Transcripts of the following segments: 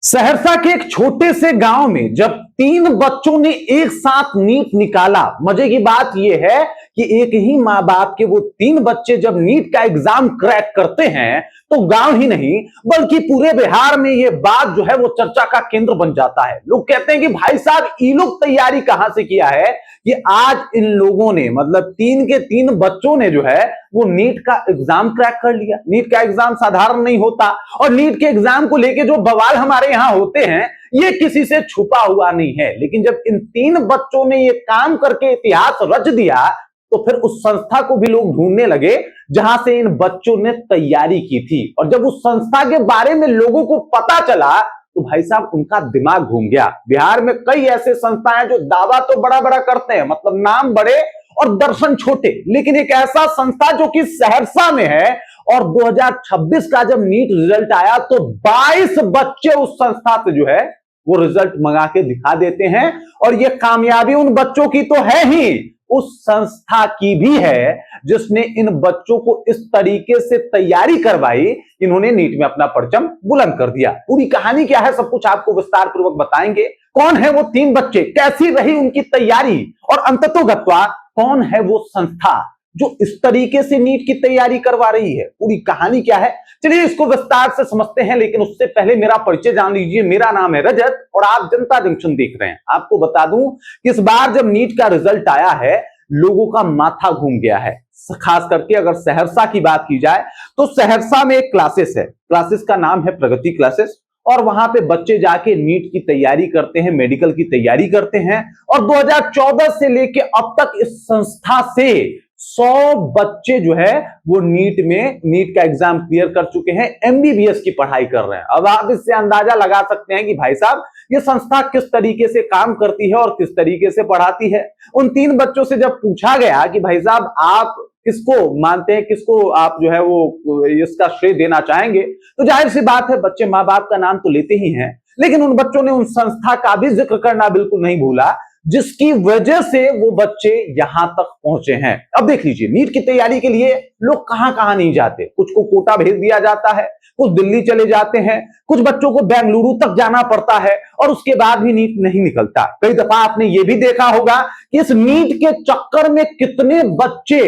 सहरसा के एक छोटे से गांव में जब तीन बच्चों ने एक साथ नीट निकाला। मजे की बात यह है कि एक ही मां बाप के वो तीन बच्चे जब नीट का एग्जाम क्रैक करते हैं तो गांव ही नहीं बल्कि पूरे बिहार में ये बात जो है वो चर्चा का केंद्र बन जाता है। लोग कहते हैं कि भाई साहब ये लोग तैयारी कहां से किया है कि आज इन लोगों ने मतलब तीन के तीन बच्चों ने जो है वो नीट का एग्जाम क्रैक कर लिया। नीट का एग्जाम साधारण नहीं होता और नीट के एग्जाम को लेके जो बवाल हमारे यहां होते हैं ये किसी से छुपा हुआ नहीं है। लेकिन जब इन तीन बच्चों ने ये काम करके इतिहास रच दिया तो फिर उस संस्था को भी लोग ढूंढने लगे जहां से इन बच्चों ने तैयारी की थी। और जब उस संस्था के बारे में लोगों को पता चला तो भाई साहब उनका दिमाग घूम गया। बिहार में कई ऐसे संस्थाएं जो दावा तो बड़ा बड़ा करते हैं, मतलब नाम बड़े और दर्शन छोटे, लेकिन एक ऐसा संस्था जो कि सहरसा में है और 2026 का जब नीट रिजल्ट आया तो 22 बच्चे उस संस्था से जो है वो रिजल्ट मंगा के दिखा देते हैं। और ये कामयाबी उन बच्चों की तो है ही, उस संस्था की भी है जिसने इन बच्चों को इस तरीके से तैयारी करवाई, इन्होंने नीट में अपना परचम बुलंद कर दिया। पूरी कहानी क्या है सब कुछ आपको विस्तार पूर्वक बताएंगे। कौन है वो तीन बच्चे, कैसी रही उनकी तैयारी और अंततोगत्वा कौन है वो संस्था जो इस तरीके से नीट की तैयारी करवा रही है, पूरी कहानी क्या है, चलिए इसको विस्तार से समझते हैं। लेकिन उससे पहले मेरा परिचय जान लीजिए। मेरा नाम है रजत और आप जनता जंक्शन देख रहे हैं। आपको बता दूं कि इस बार जब नीट का रिजल्ट आया है लोगों का माथा घूम गया है। खास करके अगर सहरसा की बात की जाए तो सहरसा में एक क्लासेस है, क्लासेस का नाम है प्रगति क्लासेस, और वहां पे बच्चे जाके नीट की तैयारी करते हैं, मेडिकल की तैयारी करते हैं। और 2014 से लेके अब तक इस संस्था से 100 बच्चे जो है वो नीट का एग्जाम क्लियर कर चुके हैं, एमबीबीएस की पढ़ाई कर रहे हैं। अब आप इससे अंदाजा लगा सकते हैं कि भाई साहब ये संस्था किस तरीके से काम करती है और किस तरीके से पढ़ाती है। उन तीन बच्चों से जब पूछा गया कि भाई साहब आप किसको मानते हैं, किसको आप जो है वो इसका श्रेय देना चाहेंगे, तो जाहिर सी बात है बच्चे मां बाप का नाम तो लेते ही हैं, लेकिन उन बच्चों ने उन संस्था का भी जिक्र करना बिल्कुल नहीं भूला जिसकी वजह से वो बच्चे यहां तक पहुंचे हैं। अब देख लीजिए, नीट की तैयारी के लिए लोग कहां कहां नहीं जाते। कुछ को कोटा भेज दिया जाता है, कुछ दिल्ली चले जाते हैं, कुछ बच्चों को बेंगलुरु तक जाना पड़ता है और उसके बाद भी नीट नहीं निकलता। कई दफा आपने ये भी देखा होगा कि इस नीट के चक्कर में कितने बच्चे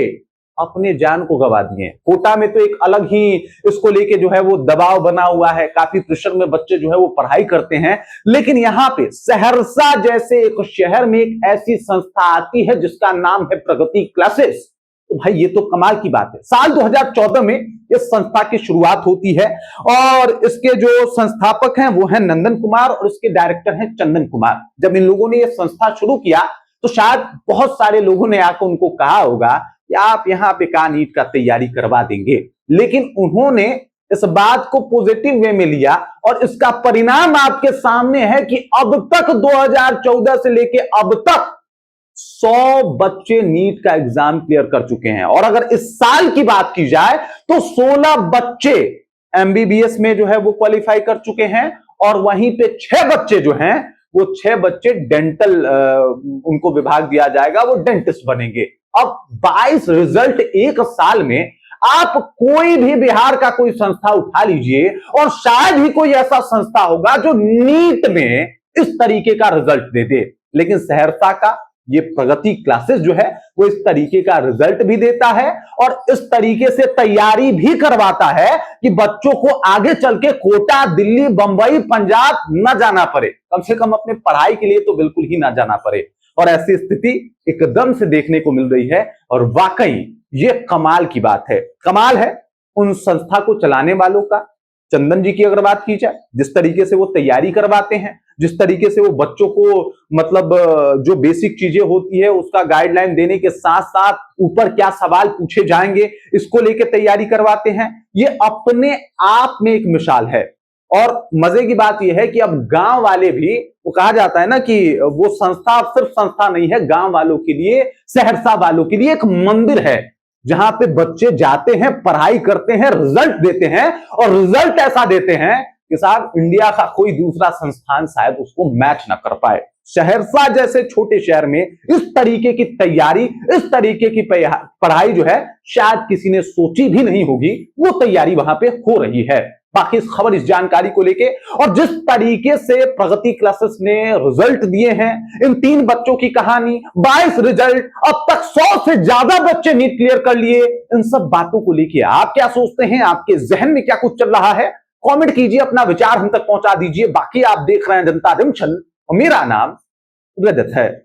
अपने जान को गवा दिए। कोटा में तो एक अलग ही इसको लेके जो है वो दबाव बना हुआ है, काफी प्रेशर में बच्चे जो है वो पढ़ाई करते हैं। लेकिन यहाँ पे सहरसा जैसे एक शहर में एक ऐसी संस्था आती है जिसका नाम है प्रगति क्लासेस, तो भाई ये तो कमाल की बात है। साल 2014 में इस संस्था की शुरुआत होती है और इसके जो संस्थापक हैं वो हैं नंदन कुमार और इसके डायरेक्टर हैं चंदन कुमार। जब इन लोगों ने ये संस्था शुरू किया तो शायद बहुत सारे लोगों ने आकर उनको कहा होगा कि आप यहां पे का नीट का तैयारी करवा देंगे, लेकिन उन्होंने इस बात को पॉजिटिव वे में लिया और इसका परिणाम आपके सामने है कि अब तक 2014 से लेके अब तक 100 बच्चे नीट का एग्जाम क्लियर कर चुके हैं। और अगर इस साल की बात की जाए तो 16 बच्चे एमबीबीएस में जो है वो क्वालिफाई कर चुके हैं और वहीं पे 6 बच्चे जो हैं वो 6 बच्चे डेंटल उनको विभाग दिया जाएगा, वो डेंटिस्ट बनेंगे। अब 22 रिजल्ट एक साल में, आप कोई भी बिहार का कोई संस्था उठा लीजिए और शायद ही कोई ऐसा संस्था होगा जो नीट में इस तरीके का रिजल्ट दे दे। लेकिन सहरसा का ये प्रगति क्लासेस जो है वो इस तरीके का रिजल्ट भी देता है और इस तरीके से तैयारी भी करवाता है कि बच्चों को आगे चल के कोटा, दिल्ली, बंबई, पंजाब न जाना पड़े, कम से कम अपने पढ़ाई के लिए तो बिल्कुल ही ना जाना पड़े। और ऐसी स्थिति एकदम से देखने को मिल रही है और वाकई ये कमाल की बात है। कमाल है उन संस्था को चलाने वालों का। चंदन जी की अगर बात की जाए, जिस तरीके से वो तैयारी करवाते हैं, जिस तरीके से वो बच्चों को मतलब जो बेसिक चीजें होती है उसका गाइडलाइन देने के साथ साथ ऊपर क्या सवाल पूछे जाएंगे इसको लेके तैयारी करवाते हैं, ये अपने आप में एक मिसाल है। और मजे की बात यह है कि अब गांव वाले भी, वो कहा जाता है ना कि वो संस्था अब सिर्फ संस्था नहीं है, गांव वालों के लिए, सहरसा वालों के लिए एक मंदिर है जहां पे बच्चे जाते हैं, पढ़ाई करते हैं, रिजल्ट देते हैं और रिजल्ट ऐसा देते हैं कि साहब इंडिया का कोई दूसरा संस्थान शायद उसको मैच ना कर पाए। सहरसा जैसे छोटे शहर में इस तरीके की तैयारी, इस तरीके की पढ़ाई जो है शायद किसी ने सोची भी नहीं होगी, वो तैयारी वहां पे हो रही है। बाकी इस खबर, इस जानकारी को लेके और जिस तरीके से प्रगति क्लासेस ने रिजल्ट दिए हैं, इन 3 बच्चों की कहानी, 22 रिजल्ट, अब तक 100 से ज्यादा बच्चे नीट क्लियर कर लिए, इन सब बातों को लेके आप क्या सोचते हैं? आपके जहन में क्या कुछ चल रहा है? कमेंट कीजिए, अपना विचार हम तक पहुंचा दीजिए। बाकी आप देख रहे हैं जनता जंक्शन और मेरा नाम रजत है।